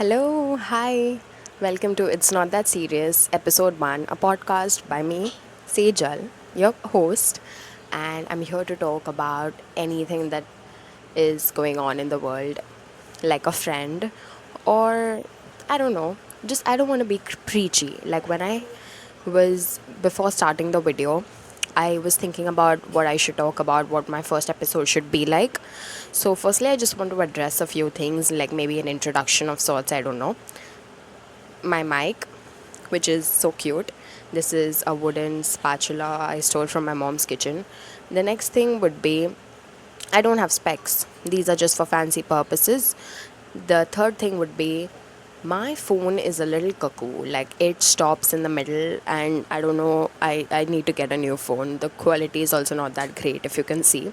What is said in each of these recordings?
Hello, hi. Welcome to It's Not That Serious, Episode 1, a podcast by me, Sejal, your host, and I'm here to talk about anything that is going on in the world, like a friend, or I don't know, just I don't want to be preachy. Like when I was, before starting the video, I was thinking about what I should talk about, what my first episode should be like. So, firstly, I just want to address a few things, like maybe an introduction of sorts, I don't know. My mic, which is so cute. This is a wooden spatula I stole from my mom's kitchen. The next thing would be I don't have specs, these are just for fancy purposes. The third thing would be my phone is a little cuckoo, like it stops in the middle, and I don't know, I need to get a new phone. The quality is also not that great, if you can see.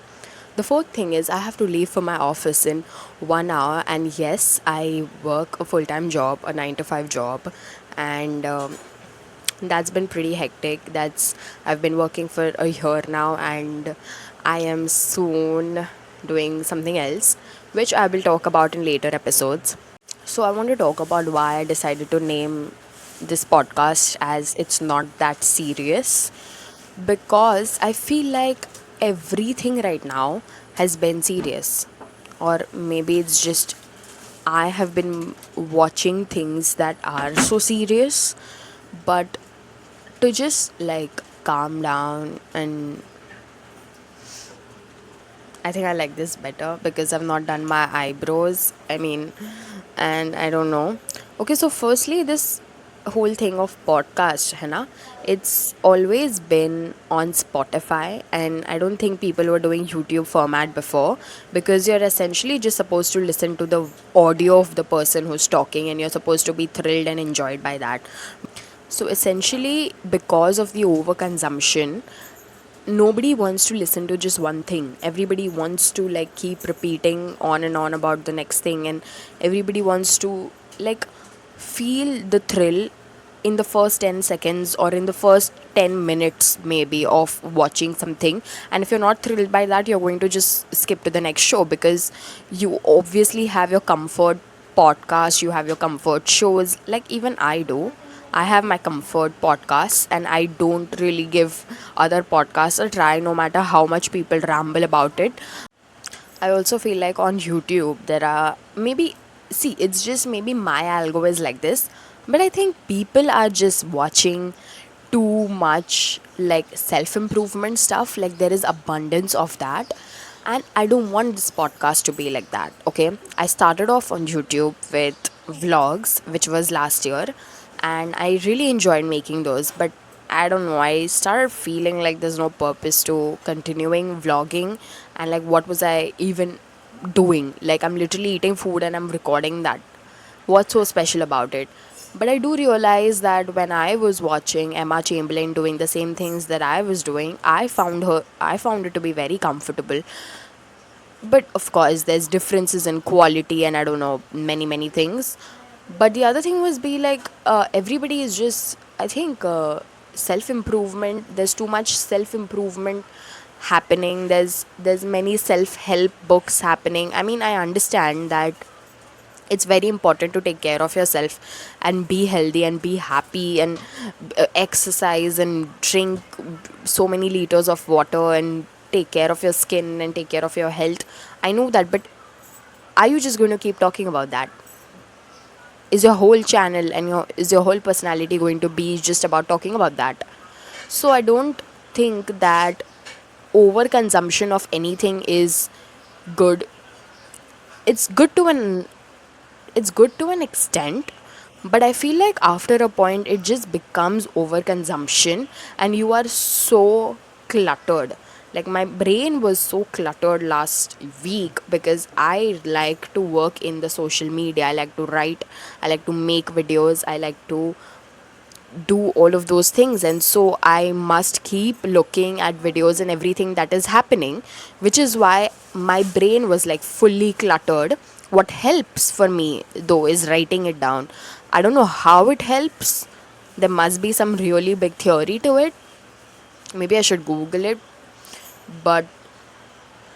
The fourth thing is I have to leave for my office in 1 hour, and yes, I work a full time job, a 9 to 5 job, and that's been pretty hectic. I've been working for a year now, and I am soon doing something else, which I will talk about in later episodes. So I want to talk about why I decided to name this podcast as It's Not That Serious, because I feel like everything right now has been serious. Or maybe it's just I have been watching things that are so serious, but to just like calm down. And I think I like this better because I've not done my eyebrows. And I don't know. Okay, so firstly, this whole thing of podcast, है ना, it's always been on Spotify, and I don't think people were doing YouTube format before, because you're essentially just supposed to listen to the audio of the person who's talking, and you're supposed to be thrilled and enjoyed by that. So essentially, because of the overconsumption, nobody wants to listen to just one thing. Everybody wants to like keep repeating on and on about the next thing, and everybody wants to like feel the thrill in the first 10 seconds or in the first 10 minutes maybe of watching something. And if you're not thrilled by that, you're going to just skip to the next show, because you obviously have your comfort podcast, you have your comfort shows. Like even I do, I have my comfort podcasts, and I don't really give other podcasts a try, no matter how much people ramble about it. I also feel like on YouTube there are maybe, see, it's just maybe my algo is like this, but I think people are just watching too much like self improvement stuff. Like there is abundance of that, and I don't want this podcast to be like that. Okay, I started off on YouTube with vlogs, which was last year, and I really enjoyed making those, but I don't know, I started feeling like there's no purpose to continuing vlogging. And like, what was I even doing? Like, I'm literally eating food and I'm recording that. What's so special about it? But I do realize that when I was watching Emma Chamberlain doing the same things that I was doing, I found it to be very comfortable. But of course, there's differences in quality, and I don't know, many things. But the other thing was be like, everybody is just, I think, self improvement. There's too much self improvement happening. There's many self help books happening. I mean, I understand that it's very important to take care of yourself and be healthy and be happy, and exercise and drink so many liters of water and take care of your skin and take care of your health. I know that, but are you just going to keep talking about that? Is your whole channel and your whole personality going to be just about talking about that? So I don't think that overconsumption of anything is good. It's good to an it's good to an extent, but I feel like after a point it just becomes overconsumption, and you are so cluttered. Like my brain was so cluttered last week because I like to work in the social media, I like to write, I like to make videos, I like to do all of those things, and so I must keep looking at videos and everything that is happening, which is why my brain was like fully cluttered. What helps for me though is writing it down. I don't know how it helps. There must be some really big theory to it. Maybe I should google it, but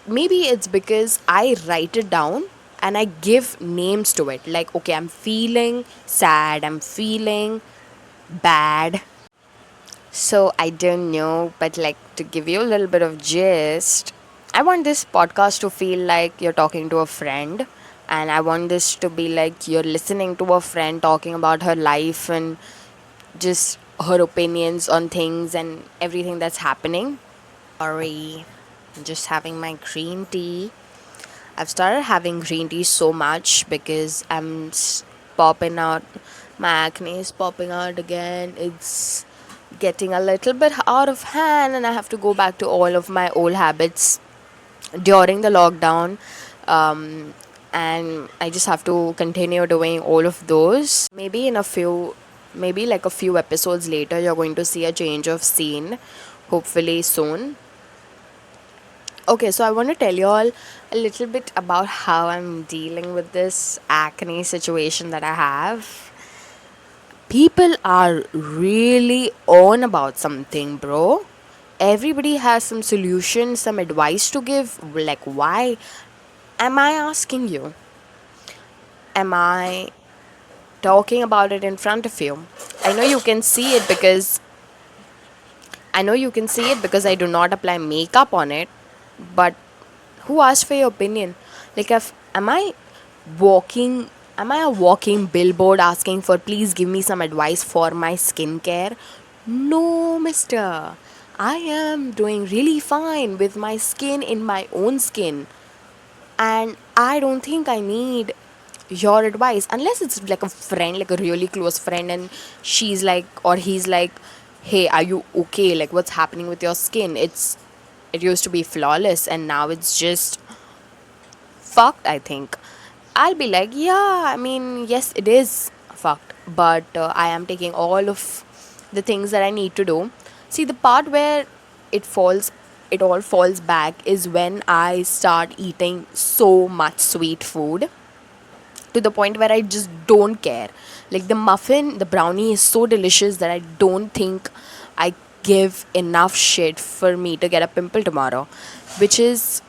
maybe it's because I write it down and I give names to it. Like, okay, I'm feeling sad, I'm feeling bad. So I don't know, but like to give you a little bit of gist, I want this podcast to feel like you're talking to a friend, and I want this to be like you're listening to a friend talking about her life and just her opinions on things and everything that's happening. Sorry, I'm just having my green tea. I've started having green tea so much because popping out. My acne is popping out again. It's getting a little bit out of hand, and I have to go back to all of my old habits during the lockdown. Um, and I just have to continue doing all of those. Maybe like a few episodes later, you're going to see a change of scene, hopefully soon. Okay, so I want to tell you all a little bit about how I'm dealing with this acne situation that I have. People are really on about something, bro. Everybody has some solution, some advice to give. Like, why am I asking you? Am I talking about it in front of you? I know you can see it because I do not apply makeup on it, but who asked for your opinion? Like, if walking am I a walking billboard asking for please give me some advice for my skincare? No, mister. I am doing really fine with my skin in my own skin, and I don't think I need your advice unless it's like a friend, like a really close friend, and she's like, or he's like, hey, are you okay? Like, what's happening with your skin? It used to be flawless and now it's just fucked, I think. I'll be like, yeah, I mean, yes, it is fucked, but I am taking all of the things that I need to do. See, the part where it falls, it all falls back is when I start eating so much sweet food to the point where I just don't care. Like the brownie is so delicious that I don't think I give enough shit for me to get a pimple tomorrow, which is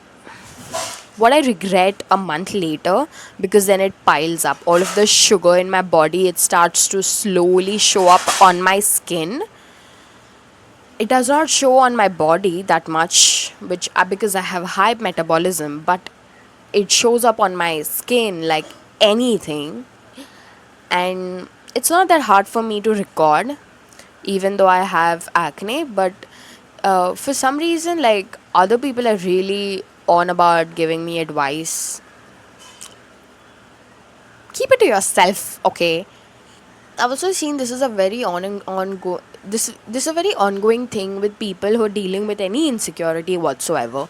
what I regret a month later because then it piles up. All of the sugar in my body, it starts to slowly show up on my skin. It does not show on my body that much, which because I have high metabolism, but it shows up on my skin like anything. And it's not that hard for me to record, even though I have acne, but for some reason, like other people are really on about giving me advice. Keep it to yourself, okay? I've also seen this is a very this is a very ongoing thing with people who are dealing with any insecurity whatsoever,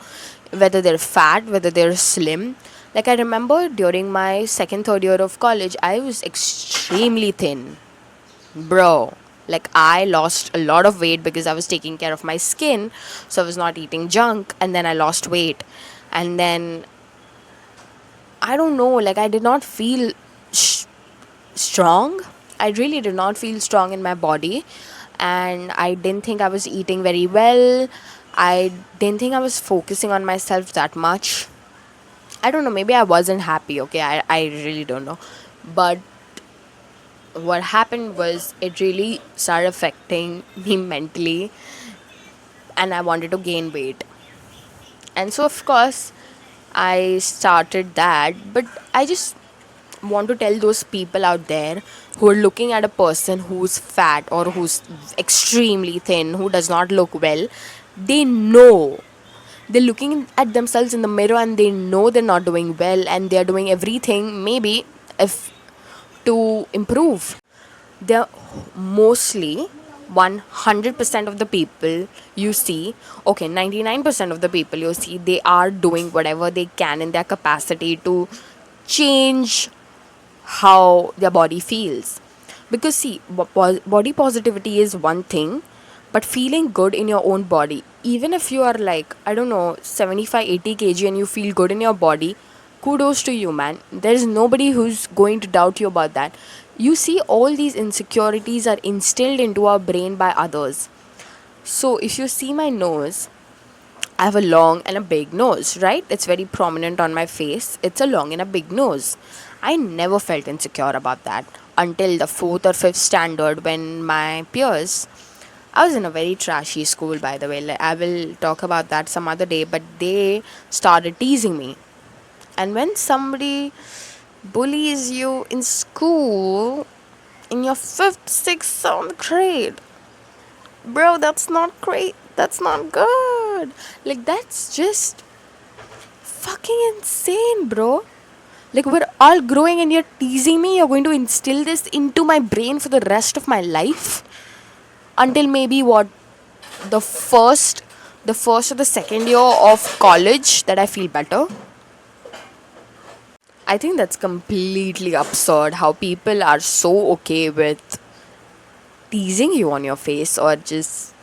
whether they're fat, whether they're slim. Like I remember during my second third year of college, I was extremely thin, bro. Like I lost a lot of weight because I was taking care of my skin, so I was not eating junk, and then I lost weight, and then I don't know, like I did not feel strong. I really did not feel strong in my body, and I didn't think I was eating very well. I didn't think I was focusing on myself that much. I don't know, maybe I wasn't happy, okay? I really don't know. But what happened was it really started affecting me mentally, and I wanted to gain weight. And so, of course, I started that. But I just want to tell those people out there who are looking at a person who's fat or who's extremely thin, who does not look well, they know. They're looking at themselves in the mirror and they know they're not doing well and they're doing everything, maybe, if to improve. They're mostly 100% of the people you see, okay, 99% of the people you see, they are doing whatever they can in their capacity to change how their body feels. Because see, body positivity is one thing, but feeling good in your own body, even if you are like, I don't know, 75 80 kg and you feel good in your body, kudos to you, man. There is nobody who's going to doubt you about that. You see, all these insecurities are instilled into our brain by others. So if you see my nose, I have a long and a big nose, right? It's very prominent on my face. It's a long and a big nose. I never felt insecure about that until the fourth or fifth standard when my peers. I was in a very trashy school, by the way. Like, I will talk about that some other day, but they started teasing me. And when somebody bullies you in school in your fifth, sixth, seventh grade, bro, that's not great. That's not good. Like, that's just fucking insane, bro. Like, we're all growing and you're teasing me. You're going to instill this into my brain for the rest of my life until maybe what, the first or the second year of college that I feel better. I think that's completely absurd how people are so okay with teasing you on your face or just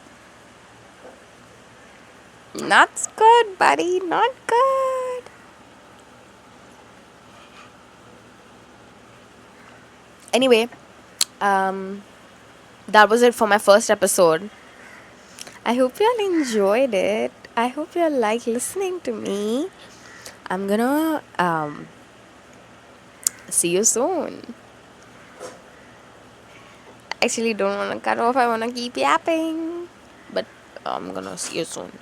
not good, buddy, not good. Anyway, um, that was it for my first episode. I hope you all enjoyed it. I hope you all like listening to me. I'm gonna see you soon. Actually, don't wanna cut off. I wanna keep yapping, but I'm gonna see you soon.